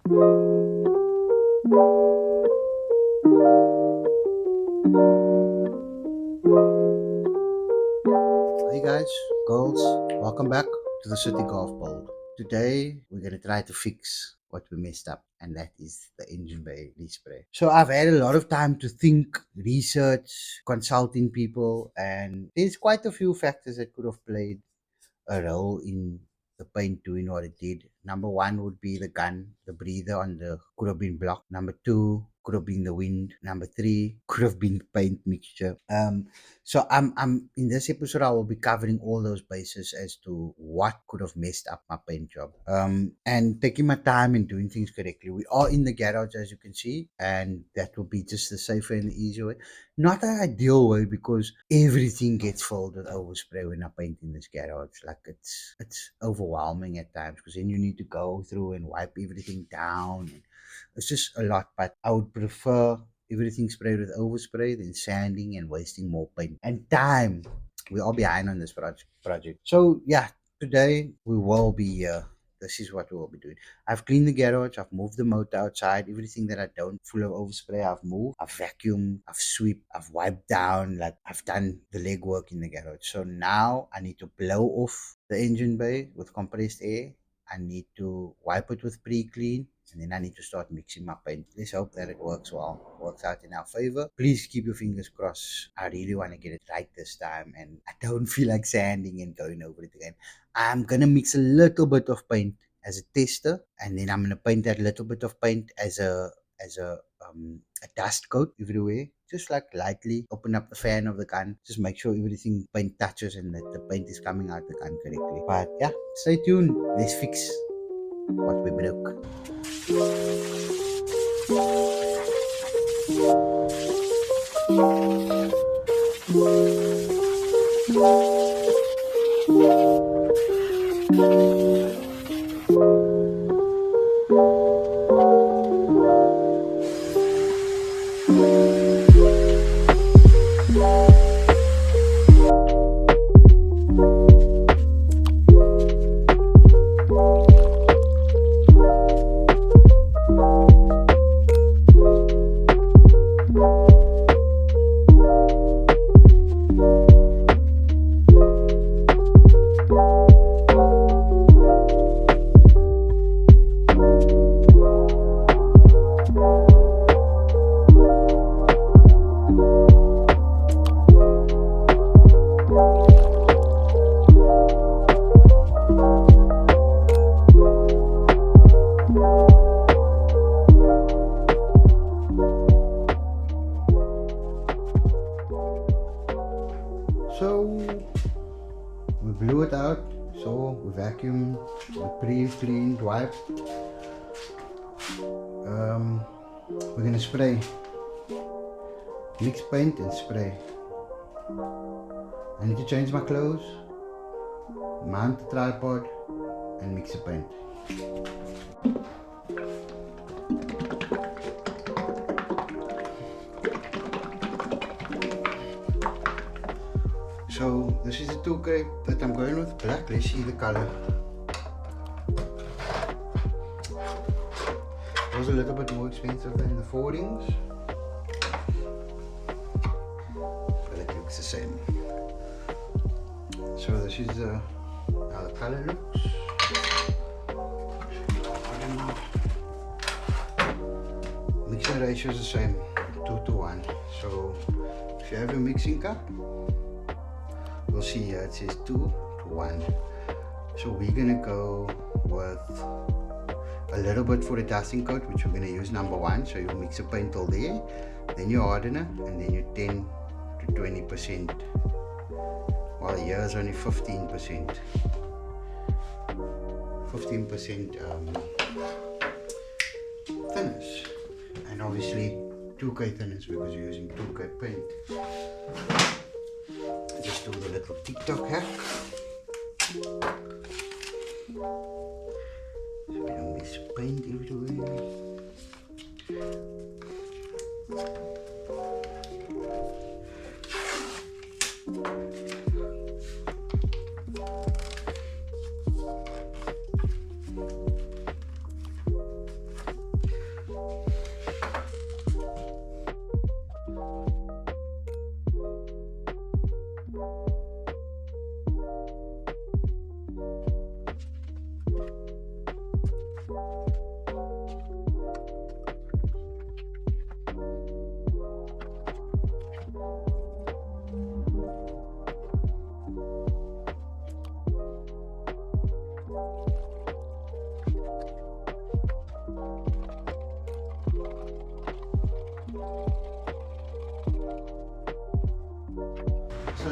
Hey guys, girls, welcome back to the City Golf Build. Today we're gonna try to fix what we messed up, and that is the engine bay respray. So I've had a lot of time to think, research, consulting people, and there's quite a few factors that could have played a role in the paint doing what it did. Number one would be the gun, the breather on the could have been blocked. Number two could have been the wind. Number three could have been paint mixture. So I'm in this episode I will be covering all those bases as to what could have messed up my paint job. And taking my time and doing things correctly. We are in the garage as you can see, and that will be just the safer and the easier way. Not an ideal way because everything gets filled with overspray when I paint in this garage. Like it's overwhelming at times because then you need to go through and wipe everything down. And it's just a lot. But I would prefer everything sprayed with overspray than sanding and wasting more paint and time. We are behind on this project. So yeah, today we will be this is what we will be doing. I've cleaned the garage, I've moved the motor outside, everything that I don't full of overspray, I've moved, I've vacuumed, I've swept, I've wiped down, like I've done the legwork in the garage. So now I need to blow off the engine bay with compressed air. I need to wipe it with pre-clean, and then I need to start mixing my paint. Let's hope that it works out in our favor. Please keep your fingers crossed. I really want to get it right this time, and I don't feel like sanding and going over it again. I'm gonna mix a little bit of paint as a tester, and then I'm gonna paint that little bit of paint as a dust coat everywhere. Just like lightly open up the fan of the gun, just make sure everything paint touches and that the paint is coming out the gun correctly. But yeah, stay tuned. Let's fix what we broke. So we blew it out, so we vacuumed, we pre-cleaned, wiped. We're gonna spray, mix paint and spray. I need to change my clothes, mount the tripod and mix the paint. So this is the 2K that I'm going with, black. Let's see the color. It was a little bit more expensive than the 4 rings, but it looks the same. So this is how the color looks. Mixing ratio is the same, 2:1. So if you have your mixing cup, we'll see here it says 2:1. So we're gonna go with a little bit for the dusting coat, which we're gonna use number 1. So you mix the paint all there, then your hardener, and then your 10 to 20%. While here is only 15%. 15% thinners, and obviously 2K thinners because you're using 2K paint. Just do the little TikTok hack. So we don't miss paint everywhere.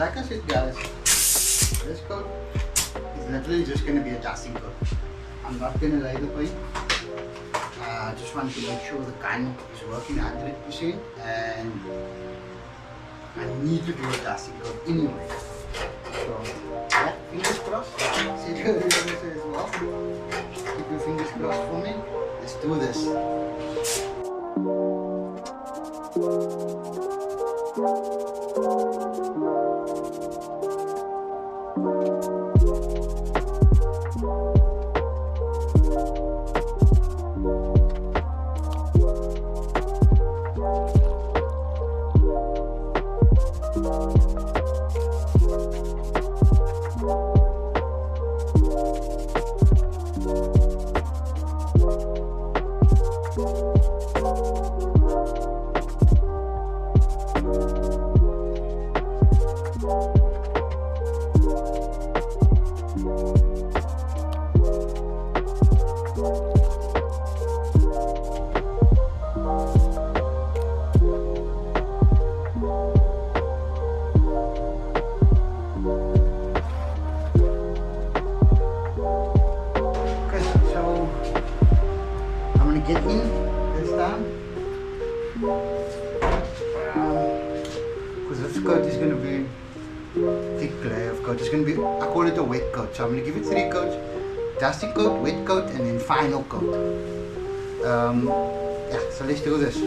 like I said guys, this coat is literally just going to be a dusting coat. I'm not going to lay the paint. I just want to make sure the gun is working 100%, and I need to do a dusting coat anyway. So yeah, fingers crossed. See you as well. Keep your fingers crossed for me. Let's do this. Get in this time because this coat is going to be thick layer of coat. It's going to be, I call it a wet coat, so I'm going to give it 3 coats: dusting coat, wet coat, and then final coat. Yeah, so let's do this.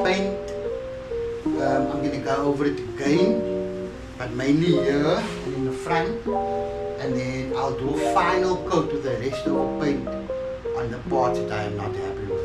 Paint. I'm going to go over it again, but mainly here and in the front, and then I'll do a final coat with the rest of the paint on the parts that I am not happy with.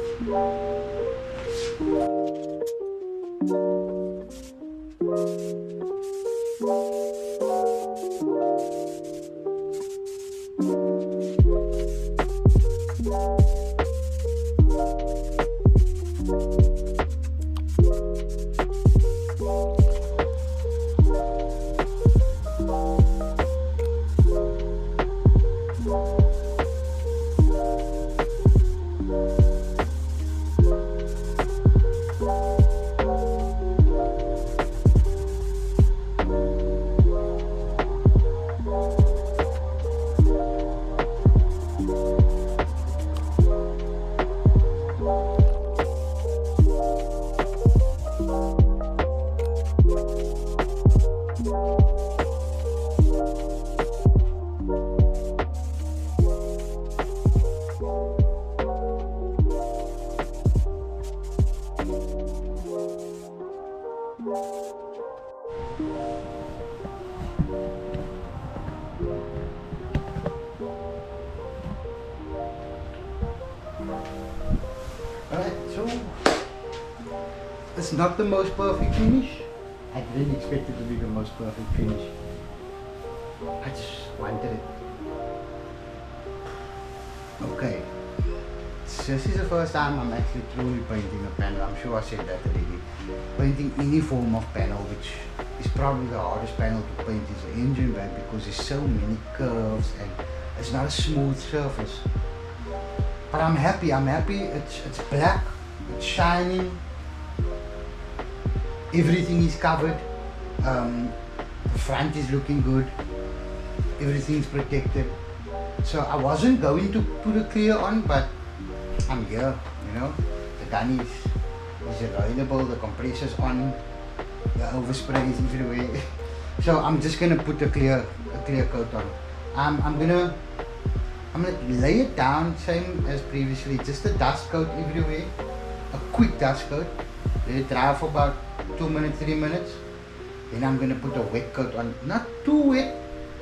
Alright, so it's not the most perfect finish. I didn't expect it to be the most perfect finish. I just wanted it. Okay, this is the first time I'm actually truly painting a panel. I'm sure I said that already. Painting any form of panel, which is probably the hardest panel to paint, is the engine bay, because there's so many curves and it's not a smooth surface. But I'm happy. It's black, it's shining, everything is covered. The front is looking good, everything's protected. So I wasn't going to put a clear on, but I'm here, you know. The gun is available, the compressor's on, the overspray is everywhere. So I'm just gonna put a clear coat on. I'm gonna lay it down same as previously, just a dust coat everywhere, a quick dust coat. Let it dry for about 2 minutes, 3 minutes. Then I'm gonna put a wet coat on, not too wet.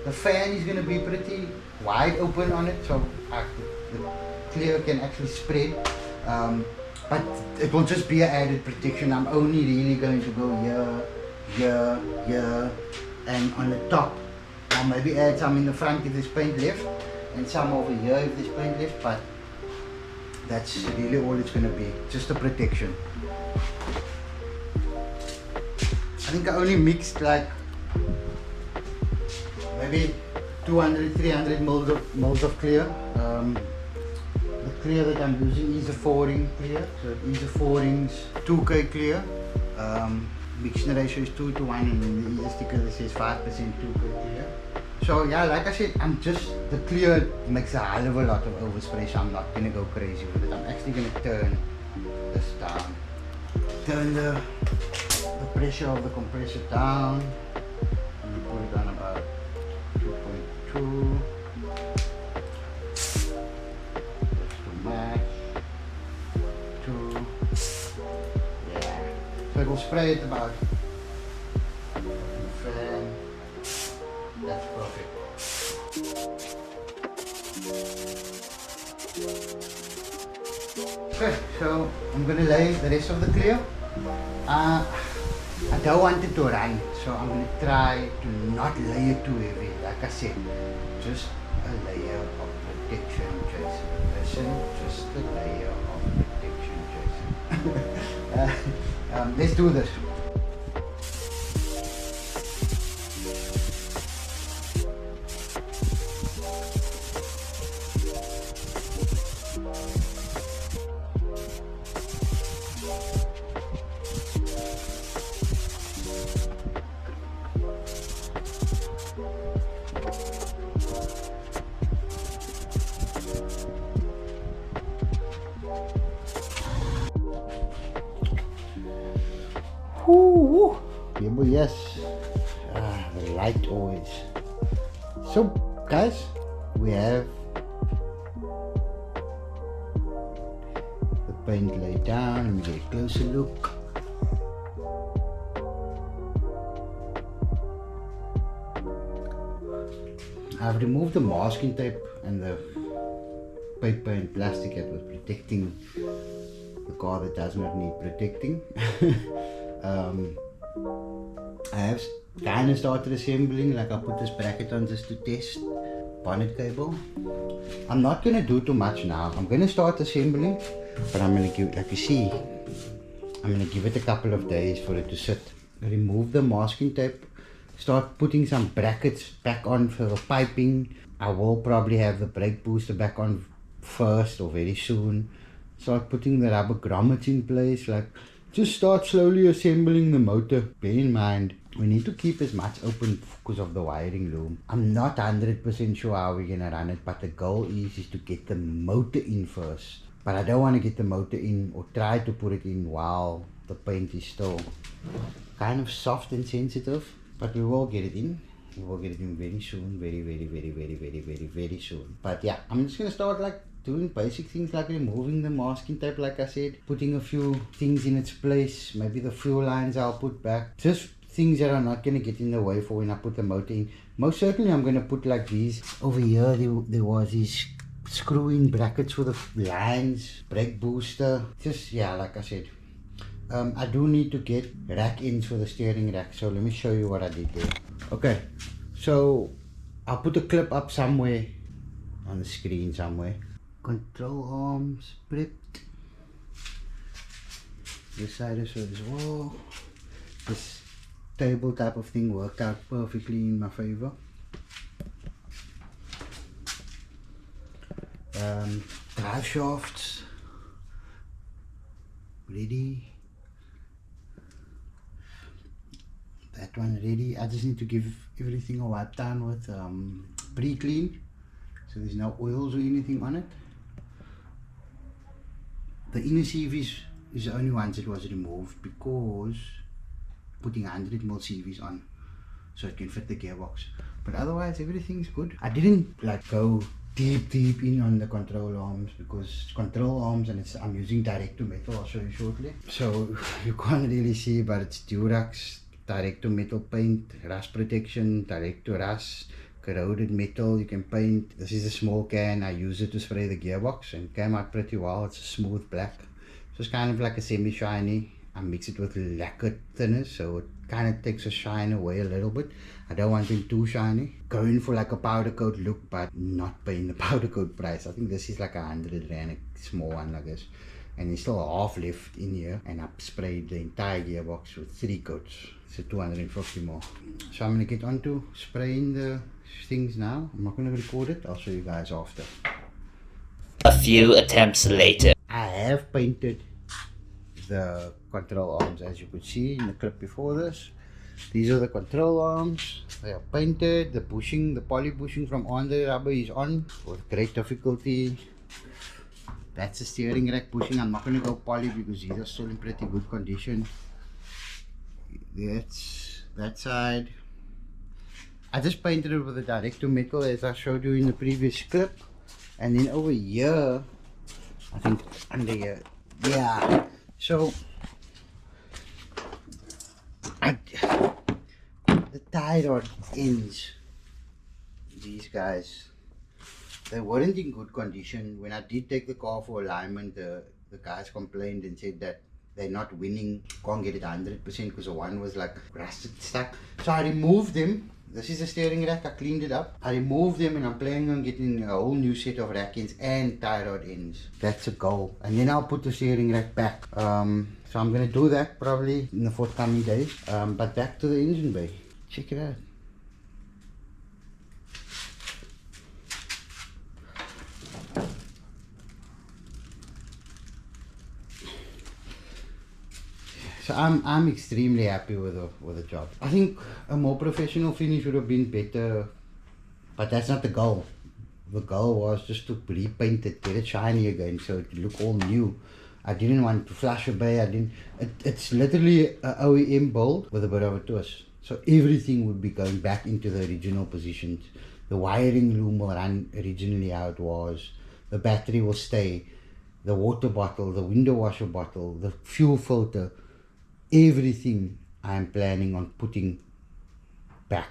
The fan is gonna be pretty wide open on it, so the clear can actually spread. But it will just be an added protection. I'm only really going to go here, and on the top. I'll maybe add some in the front if there's paint left, and some over here if there's paint left, but that's really all it's going to be, just a protection. I think I only mixed like maybe 200-300 mils of clear. The clear that I'm using is a 4-ring clear, so it is a 4 rings 2K clear. Mixing ratio is 2 to 1, and then the sticker that says 5% 2K clear. So yeah, like I said, the clear makes a hell of a lot of overspray, so I'm not gonna go crazy with it. I'm actually gonna turn this down, turn the pressure of the compressor down, and put it on about 2.2. Just to match. 2. Yeah. So it will spray it about. Fan. That's perfect. Okay, so I'm gonna lay the rest of the clear. I don't want it to run, so I'm gonna try to not lay it too heavy. Like I said, just a layer of protection, Jason. Listen, just a layer of protection, Jason. Let's do this. Woo! Yes, the light always. So guys, we have the paint laid down, and we get a closer look. I've removed the masking tape and the paper and plastic that was protecting the car that does not need protecting. I have kind of started assembling, like I put this bracket on just to test bonnet cable. I'm not going to do too much now. I'm going to start assembling, but I'm going to give, like you see, I'm going to give it a couple of days for it to sit. Remove the masking tape, start putting some brackets back on for the piping. I will probably have the brake booster back on first or very soon. Start putting the rubber grommets in place, like just start slowly assembling the motor. Bear in mind, we need to keep as much open because of the wiring loom. I'm not 100% sure how we're gonna run it, but the goal is to get the motor in first. But I don't want to get the motor in or try to put it in while the paint is still kind of soft and sensitive, but we will get it in. We will get it in very soon, very soon. But yeah, I'm just gonna start like doing basic things like removing the masking tape, like I said, putting a few things in its place. Maybe the fuel lines I'll put back, just things that are not going to get in the way for when I put the motor in. Most certainly I'm going to put like these over here. There was these screw-in brackets for the lines, brake booster, just yeah, like I said. I do need to get rack ends for the steering rack, so let me show you what I did there. Okay, so I'll put a clip up somewhere on the screen somewhere. Control arms prepped. This side is as well. This table type of thing worked out perfectly in my favor. Drive shafts ready. That one ready. I just need to give everything a wipe down with pre-clean, so there's no oils or anything on it. The inner CVs is the only ones that was removed because putting 100mm CVs on so it can fit the gearbox, but otherwise everything's good. I didn't like go deep in on the control arms because control arms, and I'm using direct to metal, I'll show you shortly, so you can't really see, but it's Durax direct to metal paint, rust protection, direct to rust, corroded metal you can paint. This is a small can, I use it to spray the gearbox and it came out pretty well. It's a smooth black, so it's kind of like a semi-shiny. I mix it with lacquer thinners, so it kind of takes a shine away a little bit. I don't want it too shiny. Going for like a powder coat look, but not paying the powder coat price. I think this is like 100 rand, a small one like this. And there's still half left in here, and I've sprayed the entire gearbox with 3 coats. It's a 250 more. So I'm gonna get on to spraying the things now. I'm not gonna record it, I'll show you guys after. A few attempts later. I have painted the control arms, as you could see in the clip before this. These are the control arms. They are painted. The bushing, the poly bushing from on the rubber is on with great difficulty. That's the steering rack bushing. I'm not going to go poly because these are still in pretty good condition. That's that side. I just painted it with a direct to metal as I showed you in the previous clip. And then over here, I think under here, yeah. So the tie rod ends, these guys, they weren't in good condition. When I did take the car for alignment, the guys complained and said that they're not winning, can't get it 100% because the one was like rusted stuck. So I removed them. This is the steering rack, I cleaned it up. I removed them and I'm planning on getting a whole new set of rack ends and tie rod ends. That's a goal. And then I'll put the steering rack back. So I'm going to do that probably in the forthcoming days. But back to the engine bay. Check it out. So I'm extremely happy with the job. I think a more professional finish would have been better, but that's not the goal. The goal was just to repaint it, get it shiny again, so it look all new. I didn't want to flash a bay. It's literally an OEM build with a bit of a twist. So everything would be going back into the original positions. The wiring loom will run originally how it was. The battery will stay. The water bottle, the window washer bottle, the fuel filter. Everything I'm planning on putting back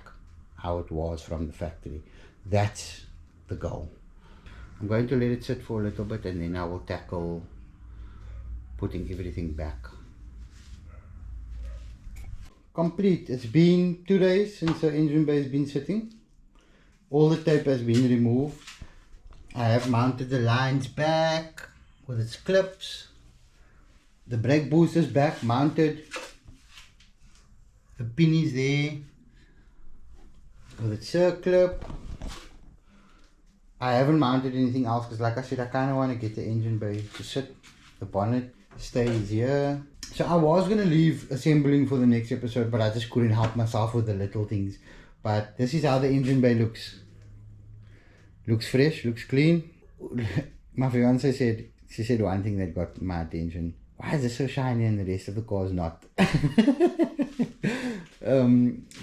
how it was from the factory. That's the goal. I'm going to let it sit for a little bit and then I will tackle putting everything back. Complete. It's been 2 days since the engine bay has been sitting. All the tape has been removed. I have mounted the lines back with its clips. The brake booster's back mounted. The pin is there with its circlip. I haven't mounted anything else because, like I said, I kind of want to get the engine bay to sit. The bonnet stays here. So I was going to leave assembling for the next episode, but I just couldn't help myself with the little things. But this is how the engine bay looks. Looks fresh, looks clean. My fiance said, she said one thing that got my attention. Why is it so shiny and the rest of the car is not?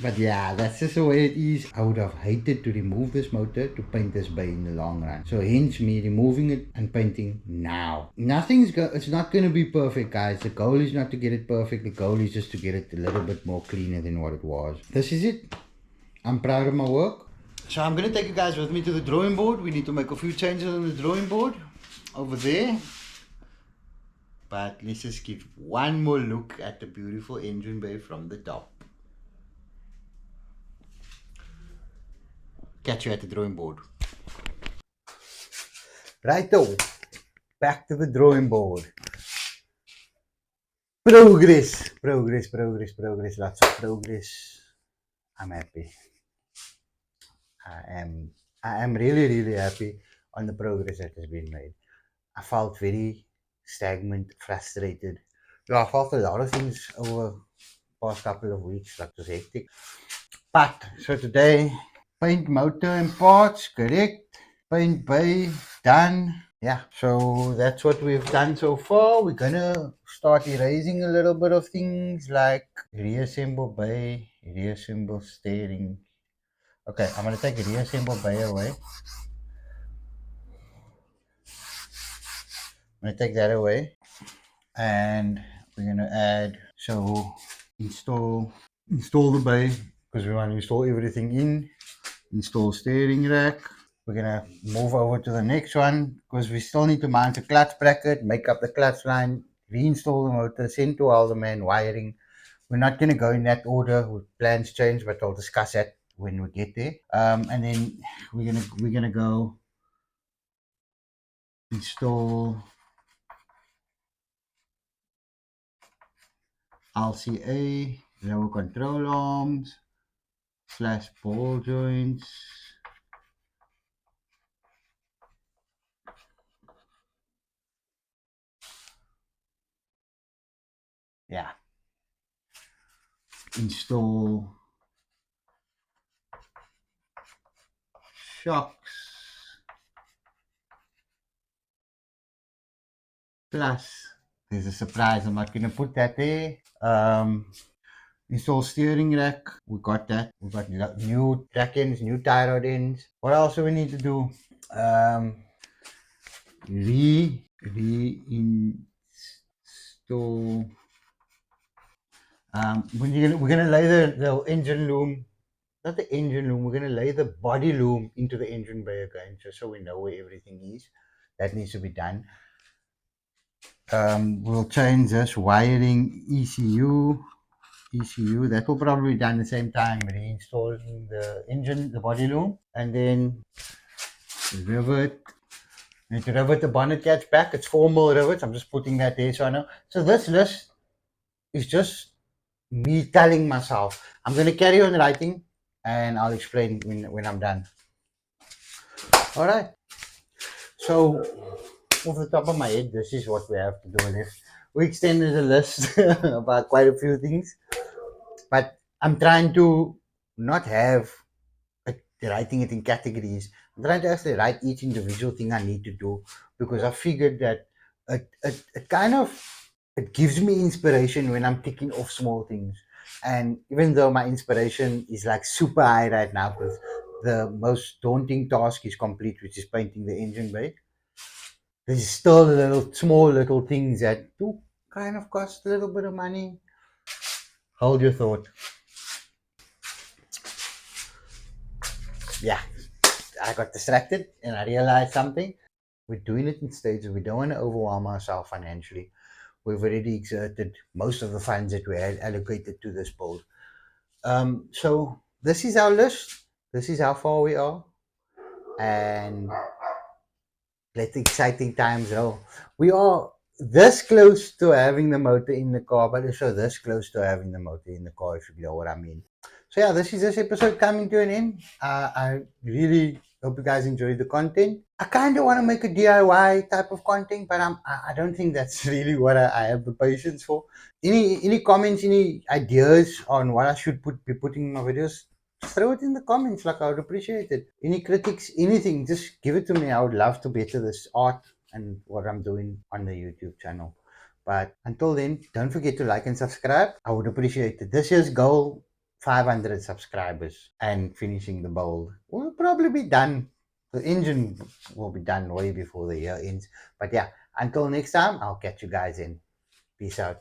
But yeah, that's just the way it is. I would have hated to remove this motor to paint this bay in the long run. So hence me removing it and painting now. It's not going to be perfect, guys. The goal is not to get it perfect. The goal is just to get it a little bit more cleaner than what it was. This is it. I'm proud of my work. So I'm going to take you guys with me to the drawing board. We need to make a few changes on the drawing board over there. But let's just give one more look at the beautiful engine bay from the top. Catch you at the drawing board. Righto, back to the drawing board. Progress, lots of progress. I'm happy. I am, I am really happy on the progress that has been made. I felt very stagnant, frustrated. Yeah, I felt a lot of things over the past couple of weeks, that was hectic. But, so today, paint motor and parts, correct. Paint bay, done. Yeah, so that's what we've done so far. We're gonna start erasing a little bit of things like reassemble bay, reassemble steering. Okay, I'm gonna take reassemble bay away. I'm gonna take that away, and we're gonna add, so install the bay, because we want to install everything in. Install steering rack. We're gonna move over to the next one because we still need to mount the clutch bracket, make up the clutch line, reinstall the motor, send to Alderman, wiring. We're not gonna go in that order. Plans change, but I'll discuss that when we get there. And then we're gonna go install LCA, lower control arms, / ball joints. Yeah. Install shocks, plus there's a surprise. I'm not gonna put that there. Install steering rack. We got that. We got new track ends, new tie rod ends. What else do we need to do? Reinstall. We're gonna lay the engine loom. Not the engine loom. We're gonna lay the body loom into the engine bay again, just so we know where everything is. That needs to be done. We'll change this wiring ECU. That will probably be done at the same time, reinstalling the engine, the body loom, and then rivet. Need to rivet the bonnet catch back. It's formal rivets. I'm just putting that there so I know. So this list is just me telling myself. I'm going to carry on writing, and I'll explain when I'm done. All right. So off the top of my head, this is what we have to do left. We extended the list about quite a few things, but I'm trying to not have writing it in categories. I'm trying to actually write each individual thing I need to do, because I figured that it kind of, it gives me inspiration when I'm ticking off small things. And even though my inspiration is like super high right now, because the most daunting task is complete, which is painting the engine bay, there's still small little things that do kind of cost a little bit of money. Hold your thought. Yeah, I got distracted and I realized something. We're doing it in stages. We don't want to overwhelm ourselves financially. We've already exerted most of the funds that we had allocated to this build. So this is our list. This is how far we are. And let the exciting times roll. We are this close to having the motor in the car, but also this close to having the motor in the car, if you know what I mean. So yeah, this is this episode coming to an end. I really hope you guys enjoyed the content. I kind of want to make a DIY type of content, but I don't think that's really what I have the patience for. Any comments, any ideas on what I should be putting in my videos? Throw it in the comments. Like, I would appreciate it. Any critics, anything, just give it to me. I would love to better this art and what I'm doing on the YouTube channel. But until then, don't forget to like and subscribe. I would appreciate it. This year's goal, 500 subscribers and finishing the build. We'll probably be done. The engine will be done way before the year ends. But yeah, until next time, I'll catch you guys in. Peace out.